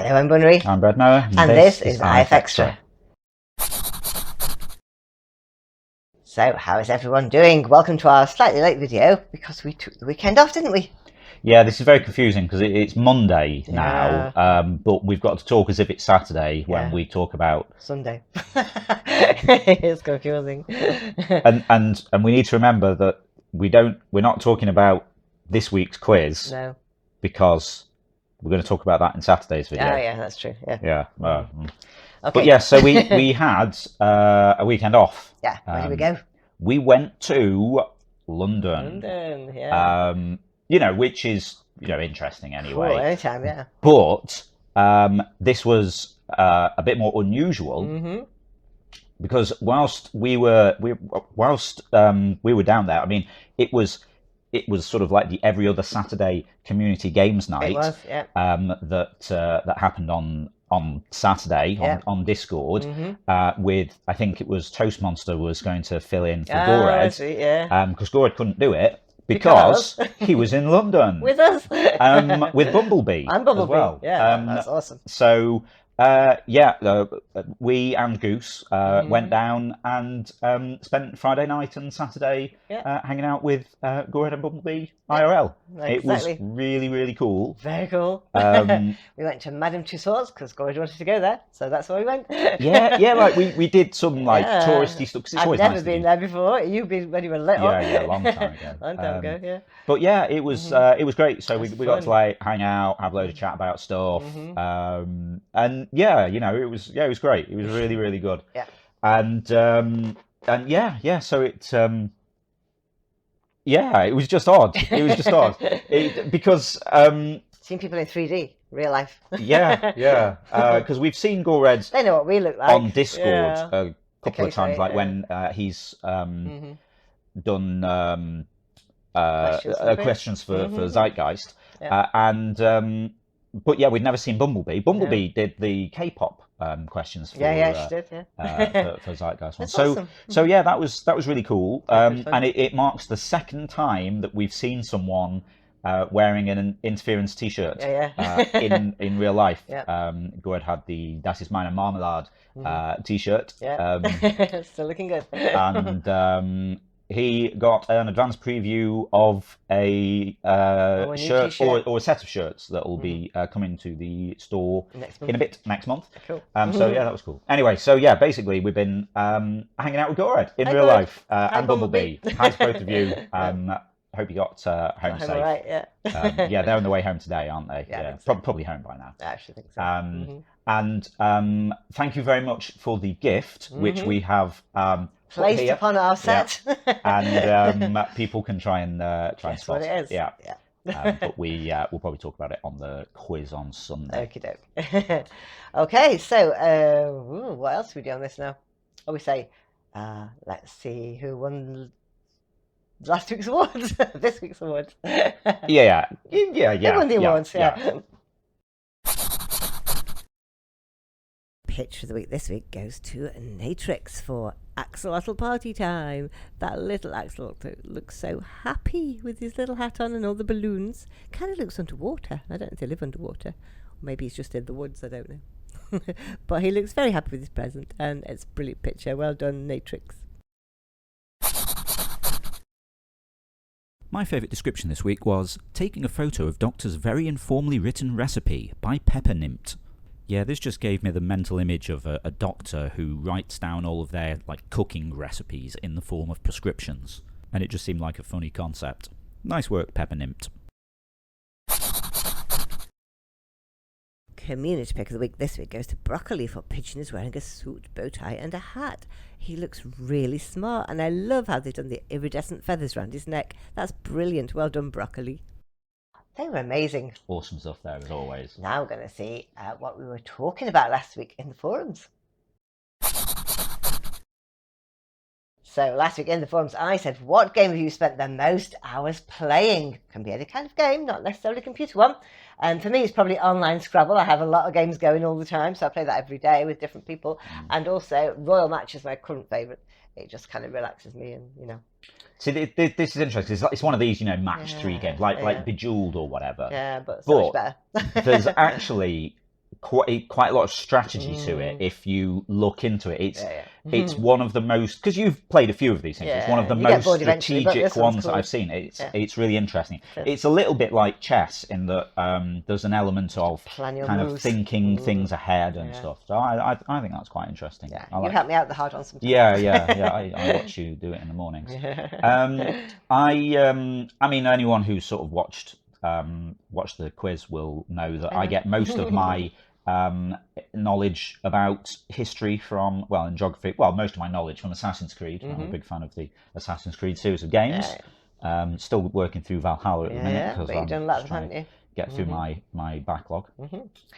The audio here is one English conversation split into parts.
Hello, I'm Bunnery. I'm Brad Noah, and this is IFXtra. So, how is everyone doing? Welcome to our slightly late video because we took the weekend off, didn't we? Yeah, this is very confusing because it's Monday now, but we've got to talk as if it's Saturday when we talk about Sunday. It's confusing. and we need to remember that we're not talking about this week's quiz. No. Because we're going to talk about that in Saturday's video. Oh yeah, that's true. Yeah. Okay. But yeah, so we had a weekend off. Yeah. Where did we go? We went to London. London. Yeah. Which is interesting anyway. Cool, anytime, yeah. But this was a bit more unusual because whilst we were down there, I mean, it was sort of like the every other Saturday community games night. It was, yeah. That happened on Saturday on Discord with, I think it was Toastmonster was going to fill in for Gored. Because Gored couldn't do it because he was in London with us, with Bumblebee and Bumblebee as well. Yeah, that's awesome. So we and Goose went down and spent Friday night and Saturday hanging out with Gorehead and Bumblebee IRL. Exactly. It was really, really cool. Very cool. We went to Madame Tussauds because Gorehead wanted to go there, so that's where we went. Like we did some touristy stuff. I've never been there before. You've been when you were little. Yeah, a long time ago. Long time ago, yeah. But yeah, it was great. So we got to like hang out, have a load of chat about stuff, and it was great. It was really, really good. Yeah. And so it was just odd. It was just odd because seeing people in 3D, real life. Because we've seen Gorehead. They know what we look like on Discord a couple of times, like when he's done questions for Zeitgeist, but yeah, we'd never seen Bumblebee. Bumblebee did the K-pop questions for she did, for Zeitgeist one. Awesome. So yeah, that was really cool. And it marks the second time that we've seen someone wearing an Interference T-shirt in real life. Gorehead had the Das ist meine Marmelade T-shirt. Still looking good. And he got an advanced preview of a shirt or a set of shirts that will be coming to the store next month. Cool. So yeah, that was cool. Anyway, so yeah, basically we've been hanging out with Gorehead in real life and Bumblebee. Hi to both of you. Hope you got home safe. Right, they're on the way home today, aren't they? Yeah. Probably home by now. I actually think so. And thank you very much for the gift, which we have placed upon our set. And people can try and spot what it is. Yeah. But we'll probably talk about it on the quiz on Sunday. Okie doke. Okay, so what else do we do on this now? Oh, we say, let's see who won last week's awards. This week's awards. Yeah. Who won the awards? Yeah. Pitch for the week this week goes to Natrix for Axolotl Party Time. That little axolotl looks so happy with his little hat on and all the balloons. Kind of looks underwater. I don't know if they live underwater. Or maybe he's just in the woods, I don't know. But he looks very happy with his present, and it's a brilliant picture. Well done, Natrix. My favourite description this week was taking a photo of Doctor's very informally written recipe by Peppernimt. Yeah, this just gave me the mental image of a doctor who writes down all of their cooking recipes in the form of prescriptions, and it just seemed like a funny concept. Nice work, Peppernimt. Community pick of the week this week goes to Broccoli for Pigeon is wearing a suit, bow tie and a hat. He looks really smart, and I love how they've done the iridescent feathers around his neck. That's brilliant. Well done, Broccoli. They were amazing. Awesome stuff there, as always. Now we're going to see what we were talking about last week in the forums. So last week in the forums, I said, what game have you spent the most hours playing? Can be any kind of game, not necessarily a computer one. And for me, it's probably online Scrabble. I have a lot of games going all the time, so I play that every day with different people. And also, Royal Match is my current favourite. It just kind of relaxes me and, See, this is interesting. It's one of these, match 3 games, like Bejeweled or whatever. Yeah, but so much better. There's actually quite a lot of strategy to it if you look into it. It's one of the most, because you've played a few of these things. It's one of the most strategic ones that I've seen. It's really interesting. It's a little bit like chess in that there's an element of kind of thinking things ahead and stuff. So I think that's quite interesting. Yeah, you help me out the hard on sometimes. I watch you do it in the mornings. I mean, anyone who's sort of watched the quiz will know that I get most of my knowledge about history from, and geography, most of my knowledge from Assassin's Creed. I'm a big fan of the Assassin's Creed series of games. Still working through Valhalla at the minute because I'm done lots, haven't you? Get through my backlog.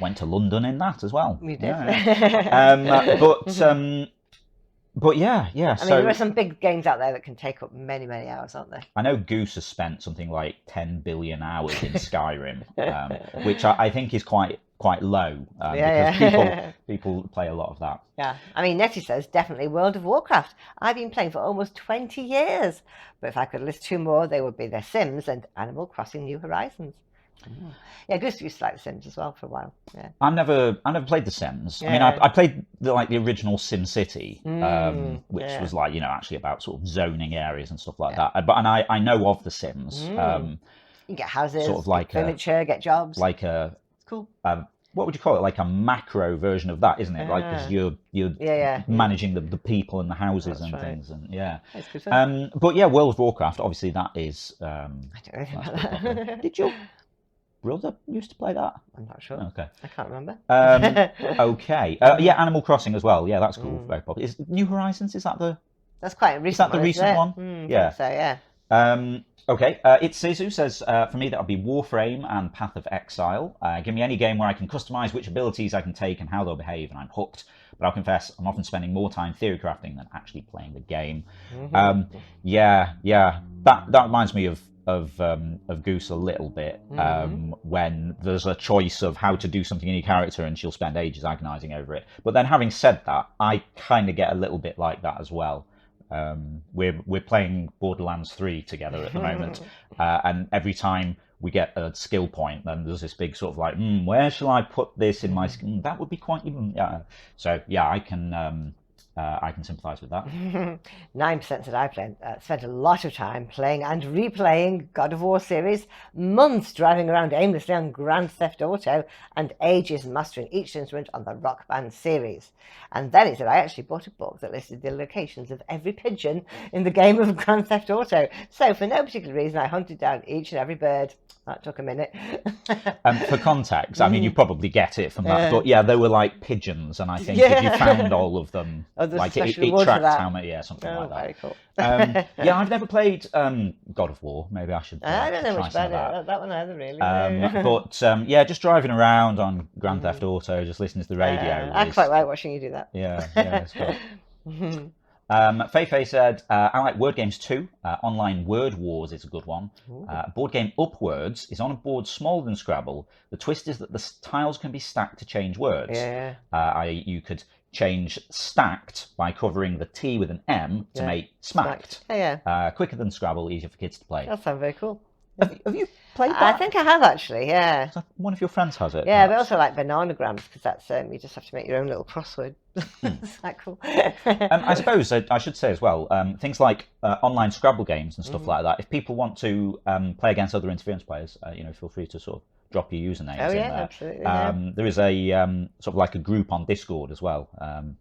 Went to London in that as well. You did. But yeah. I mean, there are some big games out there that can take up many, many hours, aren't there? I know Goose has spent something like 10 billion hours in Skyrim, which I think is quite low because people play a lot of that. Yeah, I mean, Nettie says definitely World of Warcraft. I've been playing for almost 20 years, but if I could list two more, they would be The Sims and Animal Crossing: New Horizons. Yeah, Goose used to like The Sims as well for a while. Yeah, I've never played The Sims. I mean, I played the original Sim City, which was actually about sort of zoning areas and stuff like that. But I know of The Sims. You get houses, sort of like get furniture, get jobs. It's cool. What would you call it? Like a macro version of that, isn't it? Because you're managing the people and the houses things, and That's good fun. But yeah, World of Warcraft. Obviously, that is. I don't know anything about that. Did your brother used to play that? I'm not sure. Okay, I can't remember. Okay, Animal Crossing as well. Yeah, that's cool. Very popular. Is New Horizons? Is that the? That's quite a recent. Is that the recent one? Yeah. So yeah. Okay, it's Sisu says, for me that'll be Warframe and Path of Exile. Give me any game where I can customize which abilities I can take and how they'll behave, and I'm hooked. But I'll confess, I'm often spending more time theory crafting than actually playing the game. That reminds me of Goose a little bit, when there's a choice of how to do something in your character and she'll spend ages agonizing over it. But then having said that, I kind of get a little bit like that as well. We're playing Borderlands 3 together at the moment, and every time we get a skill point, then there's this big sort of where shall I put this in my skill? That would be quite even. So yeah, I can sympathise with that. 9% said I spent a lot of time playing and replaying God of War series, months driving around aimlessly on Grand Theft Auto, and ages mastering each instrument on the Rock Band series. And then it said I actually bought a book that listed the locations of every pigeon in the game of Grand Theft Auto. So for no particular reason, I hunted down each and every bird. That took a minute. For context, I mean, you probably get it from that. But yeah, they were like pigeons, and I think if you found all of them, it tracked how many, something like that. Very cool. I've never played God of War. Maybe I should. I don't know much about that one either, really. But just driving around on Grand Theft Auto, just listening to the radio. I quite like watching you do that. Yeah, it's cool. Feifei said, I like word games too. Online Word Wars is a good one. Board game Upwards is on a board smaller than Scrabble. The twist is that the tiles can be stacked to change words. You could change stacked by covering the T with an M to make smacked. Quicker than Scrabble, easier for kids to play. That sounds very cool. Have you played that? I think I have actually, yeah. One of your friends has it. Yeah, but also like bananagrams, because that's you just have to make your own little crossword. Is that cool? I suppose I should say as well, things like online Scrabble games and stuff like that. If people want to play against other interference players, feel free to sort of drop your usernames in there. Absolutely. There is a sort of like a group on Discord as well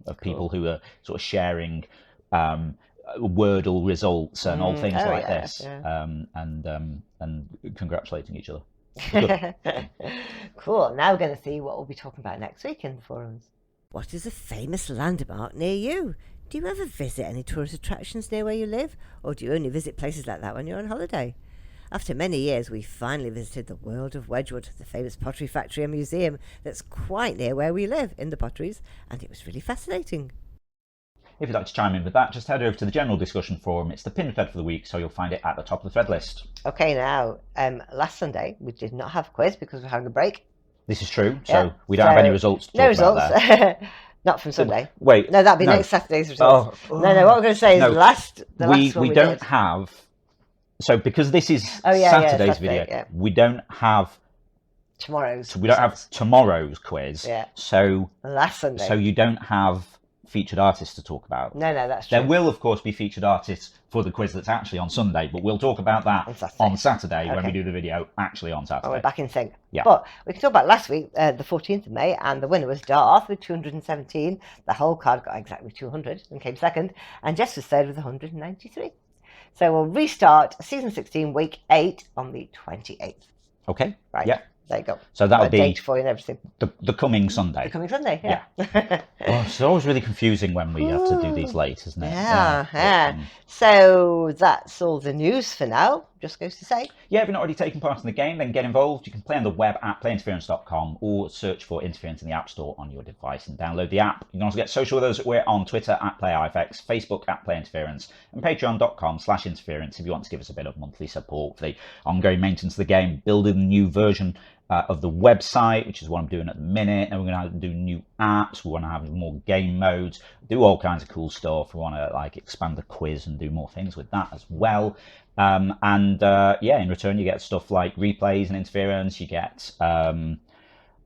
of people who are sort of sharing Wordle results and all things like this, and congratulating each other. Cool. Now we're going to see what we'll be talking about next week in the forums. What is a famous landmark near you? Do you ever visit any tourist attractions near where you live, or do you only visit places like that when you're on holiday? After many years, we finally visited the World of Wedgwood, the famous pottery factory and museum that's quite near where we live in the Potteries, and it was really fascinating. If you'd like to chime in with that, just head over to the general discussion forum. It's the pinned thread for the week, so you'll find it at the top of the thread list. Okay, now, last Sunday we did not have a quiz because we're having a break. This is true, so we don't have any results to talk about there. Not from Sunday. Wait. No, that'll be next Saturday's results. No, what we're going to say is the last one we don't did. have... So because this is Saturday's video, we don't have Tomorrow's. So we don't have tomorrow's quiz. Yeah. So last Sunday. So you don't have featured artists to talk about. No, that's true. There will, of course, be featured artists for the quiz that's actually on Sunday, but we'll talk about that on Saturday when we do the video actually on Saturday. Oh, we're back in sync. Yeah. But we can talk about last week, the 14th of May, and the winner was Darth with 217. The whole card got exactly 200 and came second, and Jess was third with 193. So we'll restart season 16, week 8 on the 28th. Okay. Right. Yeah. There you go. So that'll be date for you and everything. The coming Sunday. The coming Sunday, yeah. Oh, it's always really confusing when we have to do these late, isn't it? Yeah. So that's all the news for now. Just goes to say. Yeah, if you're not already taking part in the game, then get involved. You can play on the web at playinterference.com or search for Interference in the App Store on your device and download the app. You can also get social with us. We're on Twitter at PlayIFX, Facebook at PlayInterference, and patreon.com/interference if you want to give us a bit of monthly support for the ongoing maintenance of the game, building a new version of the website, which is what I'm doing at the minute. And we're going to do new apps. We want to have more game modes, do all kinds of cool stuff. We want to expand the quiz and do more things with that as well. In return you get stuff like replays and interference. You get I'm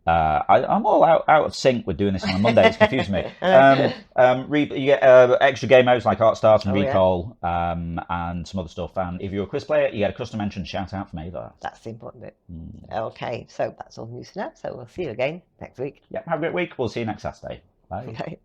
all out of sync with doing this on a Monday. It's confused me. You get extra game modes like Art Start and Recall, and some other stuff. And if you're a quiz player, you get a custom mention shout out from Ava. That's the important bit. Okay, so that's all the news for now. So we'll see you again next week. Yep, have a great week. We'll see you next Saturday. Bye. Okay.